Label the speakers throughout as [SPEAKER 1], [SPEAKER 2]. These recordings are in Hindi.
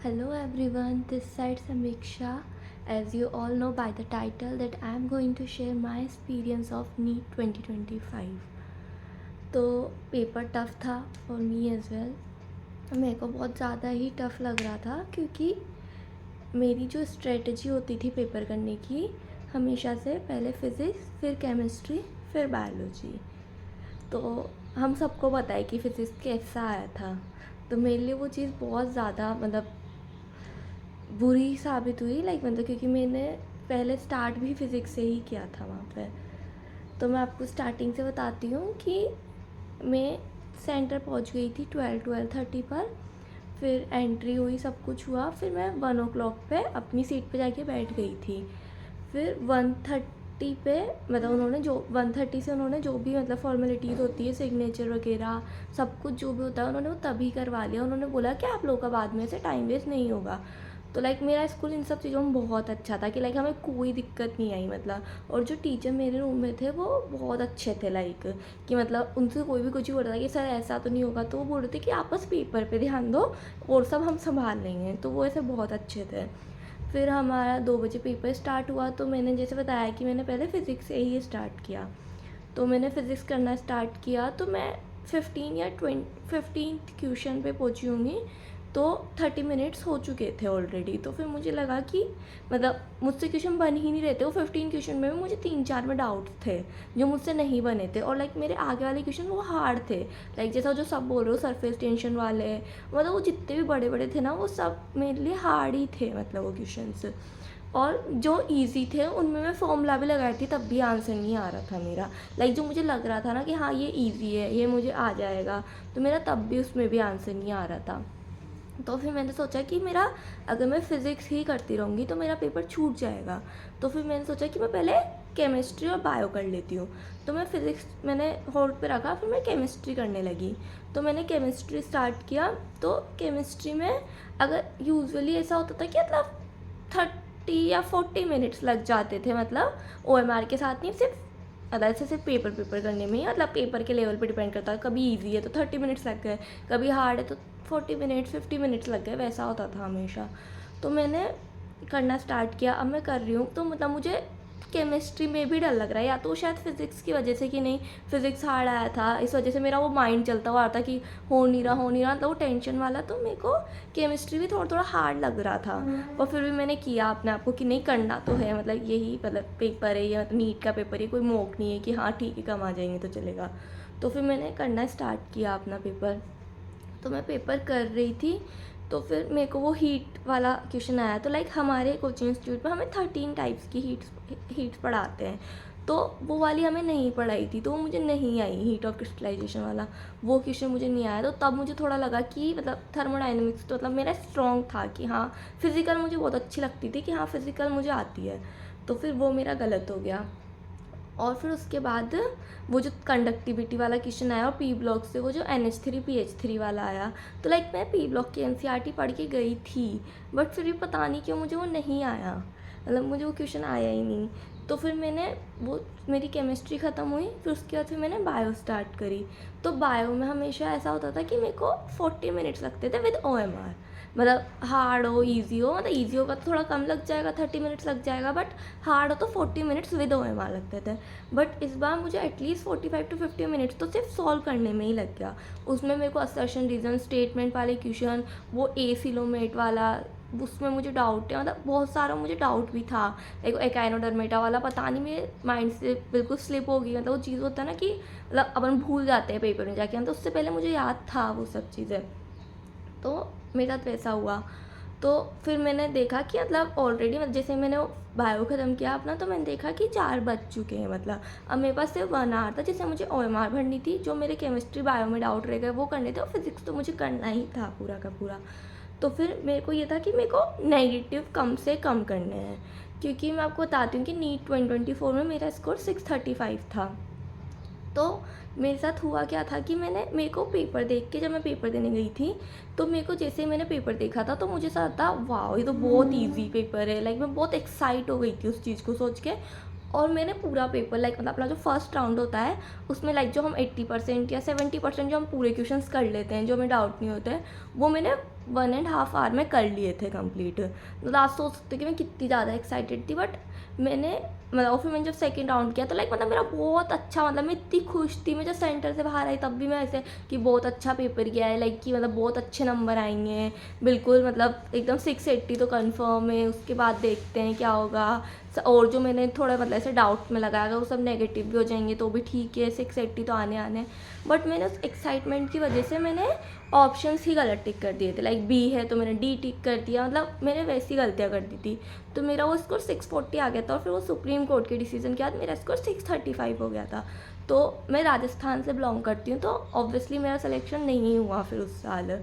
[SPEAKER 1] Hello everyone, this side Samiksha. As you all know by the title that I am going to share my experience of NEET 2025. तो पेपर टफ़ था फॉर मी एज़ वेल। मेरे को बहुत ज़्यादा ही टफ़ लग रहा था क्योंकि मेरी जो स्ट्रेटजी होती थी पेपर करने की हमेशा से पहले फ़िज़िक्स फिर केमिस्ट्री फिर बायोलॉजी। तो हम सबको पता है कि फ़िज़िक्स कैसा आया था। तो मेरे लिए वो चीज़ बहुत ज़्यादा बुरी साबित हुई मतलब क्योंकि मैंने पहले स्टार्ट भी फ़िज़िक्स से ही किया था वहाँ पे। तो मैं आपको स्टार्टिंग से बताती हूँ कि मैं सेंटर पहुँच गई थी 12:30 पर। फिर एंट्री हुई, सब कुछ हुआ, फिर मैं 1 o'clock पे अपनी सीट पे जाके बैठ गई थी। फिर 1:30 पे उन्होंने जो 1:30 से उन्होंने जो भी फॉर्मेलिटीज़ होती है, सिग्नेचर वगैरह सब कुछ जो भी होता है उन्होंने वो तभी करवा लिया। उन्होंने बोला कि आप लोगों का बाद में से टाइम वेस्ट नहीं होगा। तो मेरा स्कूल इन सब चीज़ों में बहुत अच्छा था कि हमें कोई दिक्कत नहीं आई और जो टीचर मेरे रूम में थे वो बहुत अच्छे थे कि उनसे कोई भी कुछ ही बोल रहा था कि सर ऐसा तो नहीं होगा, तो वो बोल रहे थे कि आप बस पेपर पे ध्यान दो और सब हम संभाल लेंगे। तो वो ऐसे बहुत अच्छे थे। फिर हमारा 2 बजे पेपर स्टार्ट हुआ। तो मैंने जैसे बताया कि मैंने पहले फ़िज़िक्स से ही स्टार्ट किया। तो मैंने फ़िज़िक्स करना स्टार्ट किया तो मैं 15th क्वेश्चन पे पहुंची होंगी। तो 30 मिनट्स हो चुके थे ऑलरेडी। तो फिर मुझे लगा कि मुझसे क्वेश्चन बन ही नहीं रहे थे। वो 15 क्वेश्चन में मुझे 3-4 में डाउट्स थे जो मुझसे नहीं बने थे और मेरे आगे वाले क्वेश्चन वो हार्ड थे। जैसा जो सब बोल रहे हो सरफेस टेंशन वाले, वो जितने भी बड़े बड़े थे ना वो सब मेरे लिए हार्ड ही थे वो क्वेश्चंस। और जो इजी थे उनमें मैं फॉर्मूला भी लगाई थी तब भी आंसर नहीं आ रहा था मेरा। जो मुझे लग रहा था ना कि हाँ ये इजी है, ये मुझे आ जाएगा, तो मेरा तब भी उसमें भी आंसर नहीं आ रहा था। तो फिर मैंने सोचा कि मेरा अगर मैं फ़िज़िक्स ही करती रहूँगी तो मेरा पेपर छूट जाएगा। तो फिर मैंने सोचा कि मैं पहले केमिस्ट्री और बायो कर लेती हूँ। तो मैं फ़िज़िक्स मैंने होल्ड पे रखा, फिर मैं केमिस्ट्री करने लगी। तो मैंने केमिस्ट्री स्टार्ट किया। तो केमिस्ट्री में अगर यूजुअली ऐसा होता था कि 30 या 40 मिनट्स लग जाते थे OMR के साथ नहीं, सिर्फ पेपर करने में ही पेपर के लेवल पे डिपेंड करता है। कभी इजी है तो 30 मिनट्स लग गए, कभी हार्ड है तो 40 मिनट्स 50 मिनट्स लग गए, वैसा होता था हमेशा। तो मैंने करना स्टार्ट किया। अब मैं कर रही हूँ तो मुझे केमिस्ट्री में भी डर लग रहा है, या तो शायद फ़िज़िक्स की वजह से कि नहीं फ़िज़िक्स हार्ड आया था इस वजह से मेरा वो माइंड चलता हुआ था कि हो नहीं रहा वो टेंशन वाला। तो मेरे को केमिस्ट्री भी थोड़ा थोड़ा हार्ड लग रहा था। और फिर भी मैंने किया अपने आप को कि नहीं करना तो है, यही पेपर है ये, नीट का पेपर है, कोई मॉक नहीं है कि हाँ ठीक है कम आ जाएंगे तो चलेगा। तो फिर मैंने करना स्टार्ट किया अपना पेपर। तो मैं पेपर कर रही थी। तो फिर मेरे को वो हीट वाला क्वेश्चन आया। तो हमारे कोचिंग इंस्टीट्यूट में हमें 13 टाइप्स की हीट्स पढ़ाते हैं। तो वो वाली हमें नहीं पढ़ाई थी, तो वो मुझे नहीं आई, हीट ऑफ क्रिस्टलाइजेशन वाला वो क्वेश्चन मुझे नहीं आया। तो तब मुझे थोड़ा लगा कि थर्मोडाइनमिक्स तो मेरा स्ट्रॉन्ग था कि हाँ फिज़िकल मुझे बहुत अच्छी लगती थी कि हाँ फिज़िकल मुझे आती है। तो फिर वो मेरा गलत हो गया। और फिर उसके बाद वो जो कंडक्टिविटी वाला क्वेश्चन आया और पी ब्लॉक से वो जो NH3 PH3 वाला आया। तो मैं पी ब्लॉक की NCERT पढ़ के गई थी, बट फिर भी पता नहीं क्यों मुझे वो नहीं आया, मुझे वो क्वेश्चन आया ही नहीं। तो फिर मैंने वो मेरी केमिस्ट्री ख़त्म हुई, फिर उसके बाद फिर मैंने बायो स्टार्ट करी। तो बायो में हमेशा ऐसा होता था कि मेरे को 40 मिनट्स लगते थे विद OMR। हार्ड हो ईजी हो, ईजी होगा तो थोड़ा कम लग जाएगा, 30 मिनट्स लग जाएगा, बट हार्ड हो तो 40 मिनट्स विद OMR लगते थे। बट इस बार मुझे एटलीस्ट 45 to 50 मिनट्स तो सिर्फ सॉल्व करने में ही लग गया। उसमें मेरे को असर्शन रीज़न स्टेटमेंट वाले क्वेश्चन, वो ए फिलोमेट वाला, उसमें मुझे डाउट है, बहुत सारा मुझे डाउट भी था। एकाइनोडर्मेटा वाला पता नहीं मेरे माइंड से बिल्कुल स्लिप हो गई। वो चीज़ होता है ना कि अपन भूल जाते हैं पेपर में जाके, तो उससे पहले मुझे याद था वो सब चीज़ें। तो मेरे साथ वैसा हुआ। तो फिर मैंने देखा कि ऑलरेडी जैसे मैंने बायो ख़त्म किया अपना, तो मैंने देखा कि 4 बज चुके हैं। अब मेरे पास सिर्फ 1 आवर था जिससे मुझे OMR भरनी थी, जो मेरे केमिस्ट्री बायो में डाउट रह गए वो करने थे, और फिज़िक्स तो मुझे करना ही था पूरा का पूरा। तो फिर मेरे को ये था कि मेरे को नेगेटिव कम से कम करने हैं, क्योंकि मैं आपको बताती हूँ कि नीट 2024 में मेरा स्कोर 635 था। तो मेरे साथ हुआ क्या था कि मेरे को पेपर देख के, जब मैं पेपर देने गई थी तो मेरे को जैसे ही मैंने पेपर देखा था तो मुझे ऐसा था वाह ये तो बहुत इजी पेपर है। मैं बहुत एक्साइट हो गई थी उस चीज़ को सोच के। और मैंने पूरा पेपर अपना जो फर्स्ट राउंड होता है उसमें जो हम 80% या 70% जो हम पूरे क्वेश्चंस कर लेते हैं, जो हमें डाउट नहीं होता है, वो मैंने 1.5 आवर में कर लिए थे कंप्लीट। मतलब आप सोच सकते हो कि मैं कितनी ज़्यादा एक्साइटेड थी। बट मैंने मतलब, और फिर मैंने जब सेकंड राउंड किया तो लाइक मतलब मेरा बहुत अच्छा, मतलब मैं इतनी खुश थी। मैं जब सेंटर से बाहर आई तब भी मैं ऐसे कि बहुत अच्छा पेपर किया है, लाइक कि मतलब बहुत अच्छे नंबर आएंगे हैं बिल्कुल, मतलब एकदम 680 तो कंफर्म है। उसके बाद देखते हैं क्या होगा। और जो मैंने थोड़ा मतलब ऐसे डाउट में लगाया अगर वो सब नेगेटिव भी हो जाएंगे तो भी ठीक है, 680 तो आने आने। बट मैंने उस एक्साइटमेंट की वजह से मैंने ऑप्शंस ही गलत टिक कर दिए थे। लाइक बी है तो मैंने डी टिक कर दिया, मतलब मैंने वैसी गलतियाँ कर दी थी। तो मेरा वो स्कोर 640 आ गया था, और फिर वो सुप्रीम कोर्ट के डिसीजन के बाद मेरा स्कोर 635 हो गया था। तो मैं राजस्थान से बिलोंग करती हूँ, तो ऑब्वियसली मेरा सिलेक्शन नहीं हुआ फिर उस साल।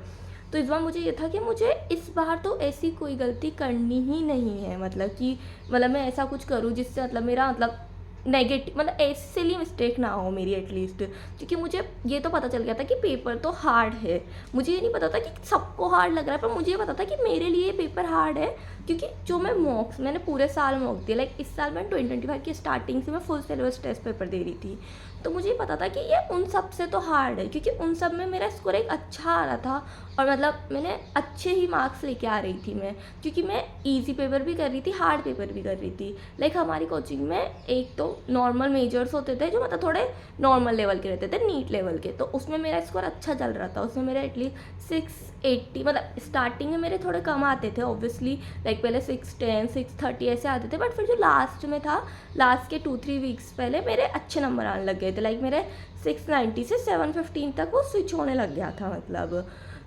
[SPEAKER 1] तो इस बार मुझे ये था कि मुझे इस बार तो ऐसी कोई गलती करनी ही नहीं है, मतलब कि मतलब मैं ऐसा कुछ करूँ जिससे मतलब मेरा मतलब नेगेटिव, मतलब ऐसे सिली मिस्टेक ना हो मेरी एटलीस्ट। क्योंकि मुझे ये तो पता चल गया था कि पेपर तो हार्ड है। मुझे ये नहीं पता था कि सबको हार्ड लग रहा है, पर मुझे ये पता था कि मेरे लिए पेपर हार्ड है। क्योंकि जो मैं मॉक्स मैंने पूरे साल मॉक दिया, लाइक इस साल मैं 2025 की स्टार्टिंग से मैं फुल सिलेबस टेस्ट पेपर दे रही थी। तो मुझे पता था कि ये उन सब से तो हार्ड है, क्योंकि उन सब में मेरा स्कोर एक अच्छा आ रहा था, और मतलब मैंने अच्छे ही मार्क्स लेके आ रही थी मैं। क्योंकि मैं इजी पेपर भी कर रही थी, हार्ड पेपर भी कर रही थी। लाइक हमारी कोचिंग में एक तो नॉर्मल मेजर्स होते थे जो मतलब थोड़े नॉर्मल लेवल के रहते थे, नीट लेवल के। तो उसमें मेरा स्कोर अच्छा चल रहा था, उसमें मेरा एटलीस्ट 680, मतलब स्टार्टिंग में मेरे थोड़े कम आते थे ऑब्वियसली, लाइक पहले 610 630 ऐसे आते थे। बट फिर जो लास्ट में था, लास्ट के 2-3 वीक्स पहले मेरे अच्छे नंबर आने लग गए थे। लाइक मेरे 690 से 715 तक वो स्विच होने लग गया था मतलब।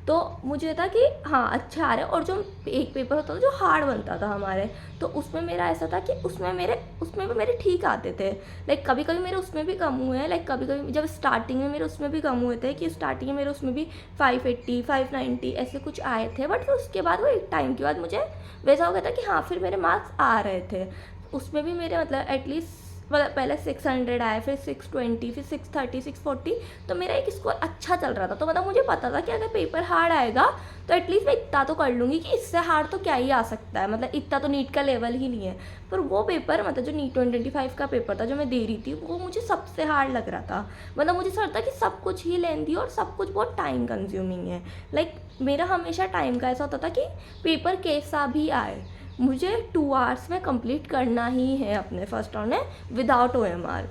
[SPEAKER 1] तो मुझे था कि हाँ अच्छा आ रहा है। और जो एक पेपर होता था जो हार्ड बनता था हमारे, तो उसमें मेरा ऐसा था कि उसमें भी मेरे ठीक आते थे। लाइक कभी कभी मेरे उसमें भी कम हुए हैं, लाइक कभी कभी जब स्टार्टिंग में मेरे उसमें भी कम हुए थे कि स्टार्टिंग में मेरे उसमें भी 580 590 ऐसे कुछ आए थे। बट फिर उसके बाद वो एक टाइम के बाद मुझे वैसा हो गया था कि हाँ फिर मेरे मार्क्स आ रहे थे। उसमें भी मेरे मतलब एटलीस्ट, मतलब पहले 600 आए, फिर 620, फिर 630 640। तो मेरा एक स्कोर अच्छा चल रहा था। तो मतलब मुझे पता था कि अगर पेपर हार्ड आएगा तो एटलीस्ट मैं इतना तो कर लूँगी कि इससे हार्ड तो क्या ही आ सकता है, मतलब इतना तो नीट का लेवल ही नहीं है। पर वो पेपर मतलब जो नीट 2025 का पेपर था जो मैं दे रही थी, वो मुझे सबसे हार्ड लग रहा था। मतलब मुझे ऐसा लगता कि सब कुछ ही लेंदी और सब कुछ बहुत टाइम कंज्यूमिंग है। लाइक मेरा हमेशा टाइम का ऐसा होता था कि पेपर कैसा भी आए मुझे 2 आवर्स में कंप्लीट करना ही है अपने फर्स्ट राउंड में विदाउट OMR।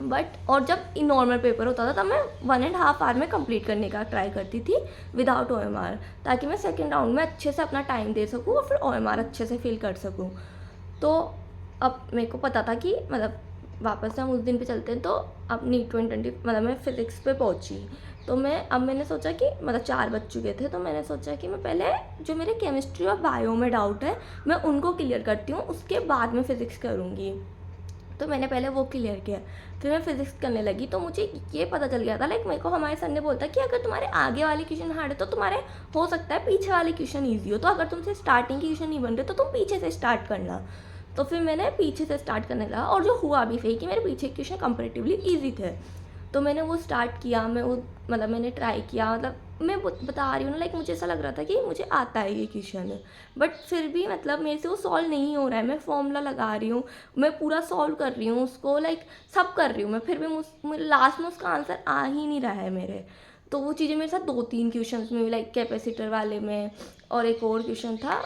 [SPEAKER 1] बट और जब नॉर्मल पेपर होता था तब मैं 1.5 आवर में कंप्लीट करने का ट्राई करती थी विदाउट OMR, ताकि मैं सेकेंड राउंड में अच्छे से अपना टाइम दे सकूँ और फिर OMR अच्छे से फिल कर सकूँ। तो अब मेरे को पता था कि मतलब वापस से हम उस दिन पे चलते हैं। तो अब नीट 2020 मतलब मैं फिज़िक्स पे पहुंची। तो मैंने सोचा कि मतलब 4 बज चुके थे, तो मैंने सोचा कि मैं पहले जो मेरे केमिस्ट्री और बायो में डाउट है मैं उनको क्लियर करती हूँ, उसके बाद मैं फ़िज़िक्स करूँगी। तो मैंने पहले वो क्लियर किया, फिर मैं फिज़िक्स करने लगी। तो मुझे ये पता चल गया था, लाइक मेरे को हमारे सर ने बोलता कि अगर तुम्हारे आगे वाले क्वेश्चन हार्ड है तो तुम्हारे हो सकता है पीछे वाले क्वेश्चन ईजी हो। तो अगर तुमसे स्टार्टिंग के क्वेश्चन नहीं बन रहे तो तुम पीछे से स्टार्ट करना। तो फिर मैंने पीछे से स्टार्ट करने लगा, और जो हुआ भी सही कि मेरे पीछे क्वेश्चन कंपेरेटिवली ईजी थे। तो मैंने वो स्टार्ट किया, मैं वो मतलब मैंने ट्राई किया, मतलब मैं बता रही हूँ ना, लाइक मुझे ऐसा लग रहा था कि मुझे आता है ये क्वेश्चन। बट फिर भी मतलब मेरे से वो सॉल्व नहीं हो रहा है। मैं फॉर्मूला लगा रही हूँ, मैं पूरा सॉल्व कर रही हूँ उसको, लाइक सब कर रही हूँ मैं, फिर भी मुझे लास्ट में उसका आंसर आ ही नहीं रहा है मेरे। तो वो चीज़ें मेरे साथ 2-3 क्वेश्चन में भी, लाइक कैपेसिटर वाले में, और एक और क्वेश्चन था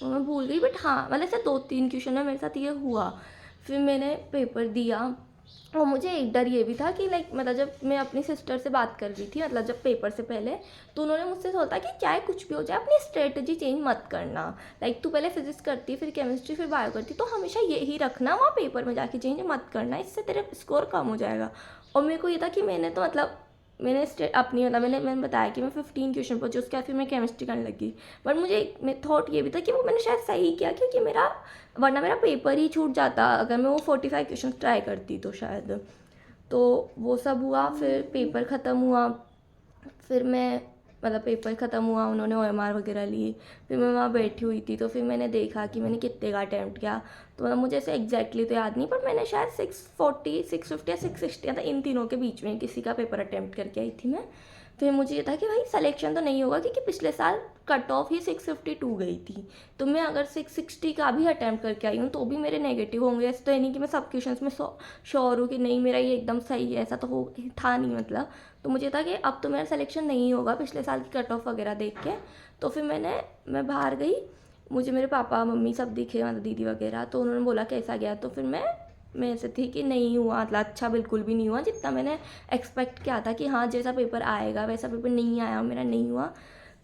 [SPEAKER 1] वो मैं भूल गई। बट हाँ मतलब ऐसे 2-3 क्वेश्चन में मेरे साथ ये हुआ। फिर मैंने पेपर दिया, और मुझे एक डर ये भी था कि लाइक मतलब जब मैं अपनी सिस्टर से बात कर रही थी, मतलब जब पेपर से पहले, तो उन्होंने मुझसे बोला कि चाहे कुछ भी हो जाए अपनी स्ट्रेटजी चेंज मत करना। लाइक तू पहले फिजिक्स करती, फिर केमिस्ट्री, फिर बायो करती, तो हमेशा यही रखना, वहाँ पेपर में जाके चेंज मत करना, इससे तेरे स्कोर कम हो जाएगा। और मेरे को ये था कि मैंने तो मतलब मैंने अपनी मतलब मैंने बताया कि मैं 15 क्वेश्चन पहुँची, उसके बाद फिर मैं केमिस्ट्री करने लगी। बट मुझे थॉट ये भी था कि वो मैंने शायद सही किया, क्योंकि वरना मेरा पेपर ही छूट जाता अगर मैं वो 45 क्वेश्चन ट्राई करती तो शायद। तो वो सब हुआ, फिर पेपर ख़त्म हुआ। फिर मैं मतलब पेपर ख़त्म हुआ, उन्होंने OMR वगैरह ली, फिर मैं वहाँ बैठी हुई थी। तो फिर मैंने देखा कि मैंने कितने का अटैम्प्ट किया। तो मतलब मुझे ऐसे एग्जैक्टली तो याद नहीं, पर मैंने शायद 640 650 या 660 या इन तीनों के बीच में किसी का पेपर अटैम्प्ट करके आई थी मैं। फिर मुझे ये था कि भाई सिलेक्शन तो नहीं होगा, क्योंकि पिछले साल कट ऑफ ही 652 गई थी। तो मैं अगर 660 का भी अटैम्प्ट करके आई हूँ तो भी मेरे नेगेटिव होंगे। ऐसे तो है नहीं कि मैं सब क्वेश्चंस में श्योर हूँ कि नहीं मेरा ये एकदम सही है, ऐसा तो हो था नहीं मतलब। तो मुझे था कि अब तो मेरा सिलेक्शन नहीं होगा पिछले साल की कट ऑफ वगैरह देख के। तो फिर मैं बाहर गई, मुझे मेरे पापा मम्मी सब दिखे, मतलब दीदी वगैरह, तो उन्होंने बोला कैसा गया। तो फिर मैं ऐसे थी कि नहीं हुआ, मतलब अच्छा बिल्कुल भी नहीं हुआ जितना मैंने एक्सपेक्ट किया था कि हाँ जैसा पेपर आएगा वैसा पेपर नहीं आया, मेरा नहीं हुआ।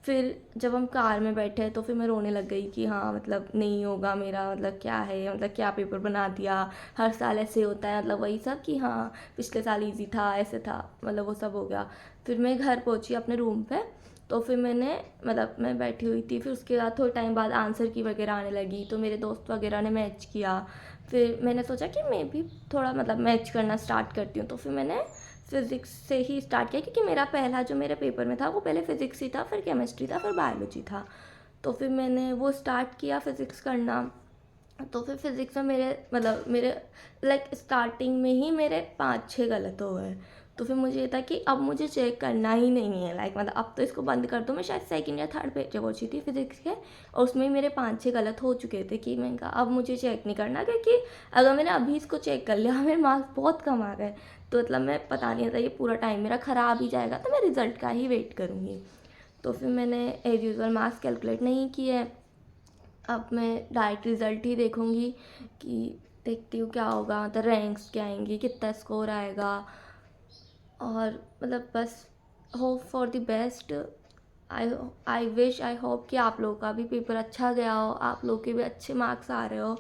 [SPEAKER 1] फिर जब हम कार में बैठे तो फिर मैं रोने लग गई कि हाँ मतलब नहीं होगा मेरा, मतलब क्या है, मतलब क्या पेपर बना दिया, हर साल ऐसे होता है, मतलब वही सब कि हाँ पिछले साल इजी था, ऐसे था, मतलब वो सब हो गया। फिर मैं घर पहुंची अपने रूम पे, तो फिर मैं बैठी हुई थी। फिर उसके बाद थोड़े टाइम बाद आंसर की वगैरह आने लगी, तो मेरे दोस्त वगैरह ने मैच किया। फिर मैंने सोचा कि मैं भी थोड़ा मतलब मैच करना स्टार्ट करती हूँ। तो फिर मैंने फ़िज़िक्स से ही स्टार्ट किया, क्योंकि मेरा पहला जो मेरे पेपर में था वो पहले फ़िज़िक्स ही था, फिर केमिस्ट्री था, फिर बायोलॉजी था। तो फिर मैंने वो स्टार्ट किया फ़िज़िक्स करना। तो फिर फ़िज़िक्स में मेरे लाइक स्टार्टिंग में ही मेरे 5-6 गलत हो गए। तो फिर मुझे ये था कि अब मुझे चेक करना ही नहीं है, लाइक मतलब अब तो इसको बंद कर दूँ। मैं शायद सेकंड या थर्ड पेज पहुंची थी फिज़िक्स के, और उसमें ही मेरे 5-6 गलत हो चुके थे कि मैंने कहा अब मुझे चेक नहीं करना, क्योंकि अगर मैंने अभी इसको चेक कर लिया मेरे मार्क्स बहुत कम आ गए, तो मतलब मैं पता नहीं था ये पूरा टाइम मेरा ख़राब ही जाएगा, तो मैं रिज़ल्ट का ही वेट करूँगी। तो फिर मैंने एज यूज़ुअल मार्क्स कैलकुलेट नहीं किए। अब मैं डायरेक्ट रिज़ल्ट ही देखूँगी कि देखती हूँ क्या होगा, मतलब रैंक्स क्या आएंगी, कितना स्कोर आएगा। और मतलब बस hope for the best. I I wish, I hope कि आप लोगों का भी पेपर अच्छा गया हो, आप लोग के भी अच्छे मार्क्स आ रहे हो।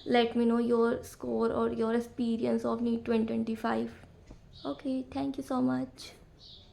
[SPEAKER 1] Let me know your score और your experience of NEET 2025। Okay, thank you so much.